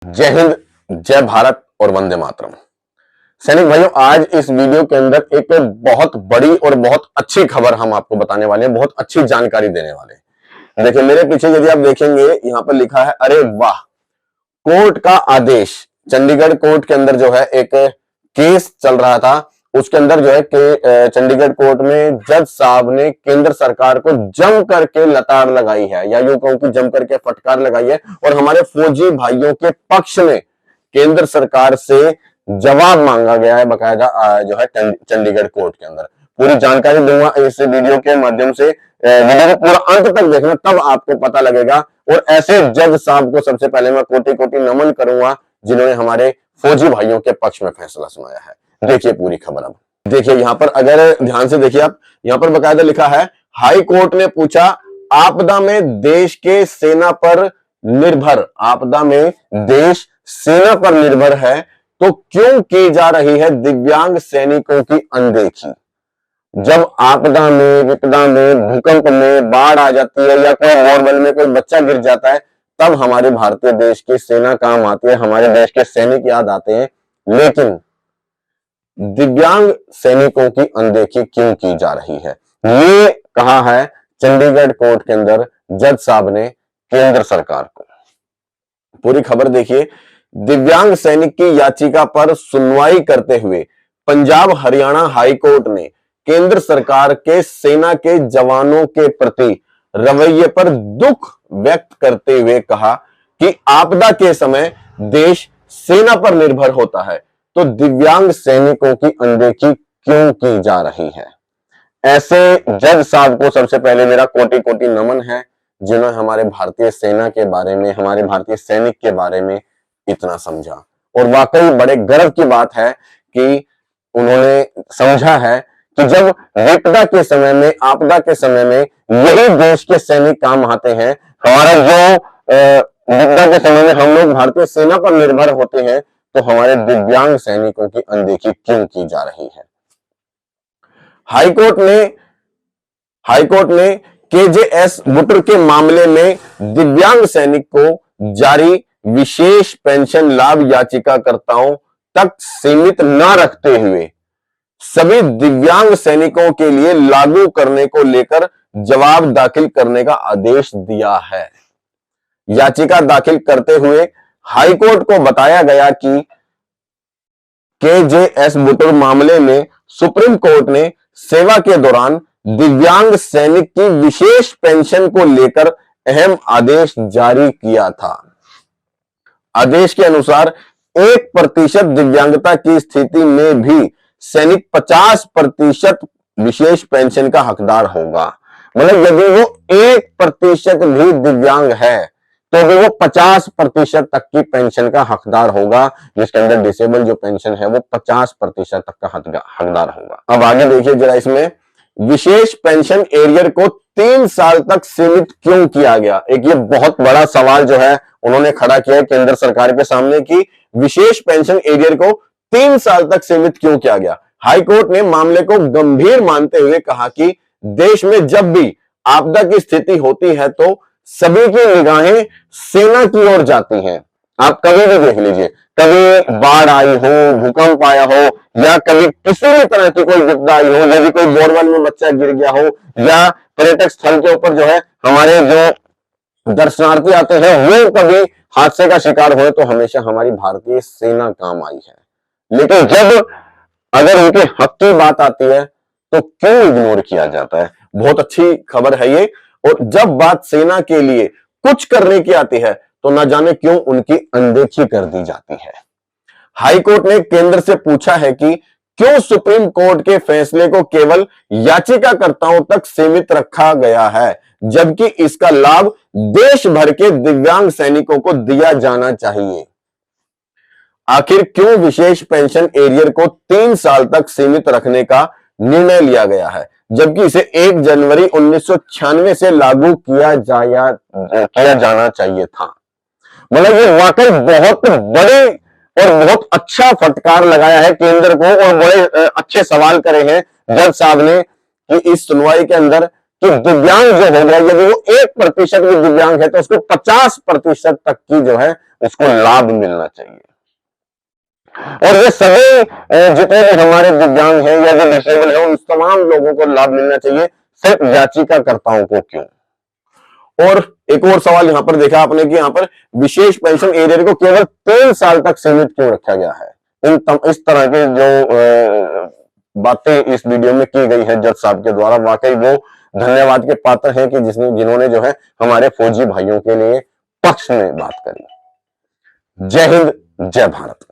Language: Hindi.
जय हिंद, जय भारत और वंदे मातरम। सैनिक भाइयों, आज इस वीडियो के अंदर एक बहुत बड़ी और बहुत अच्छी खबर हम आपको बताने वाले हैं, बहुत अच्छी जानकारी देने वाले हैं। देखिए मेरे पीछे यदि आप देखेंगे, यहां पर लिखा है, अरे वाह, कोर्ट का आदेश। चंडीगढ़ कोर्ट के अंदर जो है एक केस चल रहा था, उसके अंदर जो है कि चंडीगढ़ कोर्ट में जज साहब ने केंद्र सरकार को जम करके लताड़ लगाई है, या यूं कहूं कि जम करके फटकार लगाई है, और हमारे फौजी भाइयों के पक्ष में केंद्र सरकार से जवाब मांगा गया है बकायदा जो है चंडीगढ़ कोर्ट के अंदर। पूरी जानकारी दूंगा इस वीडियो के माध्यम से, वीडियो को पूरा अंत तक देखना, तब आपको पता लगेगा। और ऐसे जज साहब को सबसे पहले मैं कोटि कोटि नमन करूंगा जिन्होंने हमारे फौजी भाइयों के पक्ष में फैसला सुनाया है। देखिए पूरी खबर। अब देखिए यहां पर, अगर ध्यान से देखिए आप, यहां पर बकायदा लिखा है, हाई कोर्ट ने पूछा, आपदा में देश के सेना पर निर्भर, आपदा में देश सेना पर निर्भर है तो क्यों की जा रही है दिव्यांग सैनिकों की अनदेखी। जब आपदा में, विपदा में, भूकंप में, बाढ़ आ जाती है, या कोई बोरवेल में कोई बच्चा गिर जाता है, तब हमारे भारतीय देश की सेना काम आती है, हमारे देश के सैनिक याद आते हैं। लेकिन दिव्यांग सैनिकों की अनदेखी क्यों की जा रही है, ये कहा है चंडीगढ़ कोर्ट के अंदर जज साहब ने केंद्र सरकार को। पूरी खबर देखिए। दिव्यांग सैनिक की याचिका पर सुनवाई करते हुए पंजाब हरियाणा हाई कोर्ट ने केंद्र सरकार के सेना के जवानों के प्रति रवैये पर दुख व्यक्त करते हुए कहा कि आपदा के समय देश सेना पर निर्भर होता है तो दिव्यांग सैनिकों की अनदेखी क्यों की जा रही है। ऐसे जज साहब को सबसे पहले मेरा कोटि कोटि नमन है, जिन्होंने हमारे भारतीय सेना के बारे में, हमारे भारतीय सैनिक के बारे में इतना समझा। और वाकई बड़े गर्व की बात है कि उन्होंने समझा है कि जब विपदा के समय में, आपदा के समय में यही देश के सैनिक काम आते हैं, हमारा जो विपदा के समय में हम लोग भारतीय सेना पर निर्भर होते हैं, तो हमारे दिव्यांग सैनिकों की अनदेखी क्यों की जा रही है। हाईकोर्ट ने केजेएस बुटर के मामले में दिव्यांग सैनिक को जारी विशेष पेंशन लाभ याचिकाकर्ताओं तक सीमित न रखते हुए सभी दिव्यांग सैनिकों के लिए लागू करने को लेकर जवाब दाखिल करने का आदेश दिया है। याचिका दाखिल करते हुए हाईकोर्ट को बताया गया कि केजेएस बुटर मामले में सुप्रीम कोर्ट ने सेवा के दौरान दिव्यांग सैनिक की विशेष पेंशन को लेकर अहम आदेश जारी किया था। आदेश के अनुसार 1% दिव्यांगता की स्थिति में भी सैनिक 50% विशेष पेंशन का हकदार होगा। मतलब यदि वो 1% भी दिव्यांग है तो भी वो 50% तक की पेंशन का हकदार होगा, जिसके अंदर डिसेबल जो पेंशन है वो 50% तक का हकदार होगा। अब आगे देखिए जरा, इसमें विशेष पेंशन एरियर को 3 साल तक सीमित क्यों किया गया। एक ये बहुत बड़ा सवाल जो है उन्होंने खड़ा किया है केंद्र सरकार के सामने कि विशेष पेंशन एरियर को 3 साल तक सीमित क्यों किया गया। हाईकोर्ट ने मामले को गंभीर मानते हुए कहा कि देश में जब भी आपदा की स्थिति होती है तो सभी की निगाहें सेना की ओर जाती हैं। आप कभी भी देख लीजिए, कभी बाढ़ आई हो, भूकंप आया हो, या कभी किसी भी तरह की कोई विपदा आई हो, यदि कोई बोरवेल में बच्चा गिर गया हो, या पर्यटक स्थल के ऊपर जो है हमारे जो दर्शनार्थी आते हैं वो कभी हादसे का शिकार हुए, तो हमेशा हमारी भारतीय सेना काम आई है। लेकिन जब अगर उनके हक की बात आती है तो क्यों इग्नोर किया जाता है। बहुत अच्छी खबर है ये। और जब बात सेना के लिए कुछ करने की आती है तो न जाने क्यों उनकी अनदेखी कर दी जाती है। हाईकोर्ट ने केंद्र से पूछा है कि क्यों सुप्रीम कोर्ट के फैसले को केवल याचिकाकर्ताओं तक सीमित रखा गया है, जबकि इसका लाभ देश भर के दिव्यांग सैनिकों को दिया जाना चाहिए। आखिर क्यों विशेष पेंशन एरियर को 3 साल तक सीमित रखने का निर्णय लिया गया है, जबकि इसे 1 जनवरी 1996 से लागू किया जाना चाहिए था। मतलब ये वाकई बहुत बड़े और बहुत अच्छा फटकार लगाया है केंद्र को, और बड़े अच्छे सवाल करे हैं जज साहब ने कि इस सुनवाई के अंदर कि दिव्यांग जो हो गया, यदि वो 1% भी दिव्यांग है तो उसको 50% तक की जो है उसको लाभ मिलना चाहिए। और ये सभी जितने भी हमारे दिव्यांग हैं या जो डिसेबल है उन तमाम लोगों को लाभ मिलना चाहिए, सिर्फ याचिकाकर्ताओं को क्यों। और एक और सवाल यहां पर देखा आपने कि यहां पर विशेष पेंशन एरियर को केवल 3 साल तक सीमित क्यों रखा गया है। इस तरह के जो बातें इस वीडियो में की गई है जज साहब के द्वारा, वाकई वो धन्यवाद के पात्र हैं कि जिन्होंने जो है हमारे फौजी भाइयों के लिए पक्ष में बात करी। जय हिंद, जय भारत।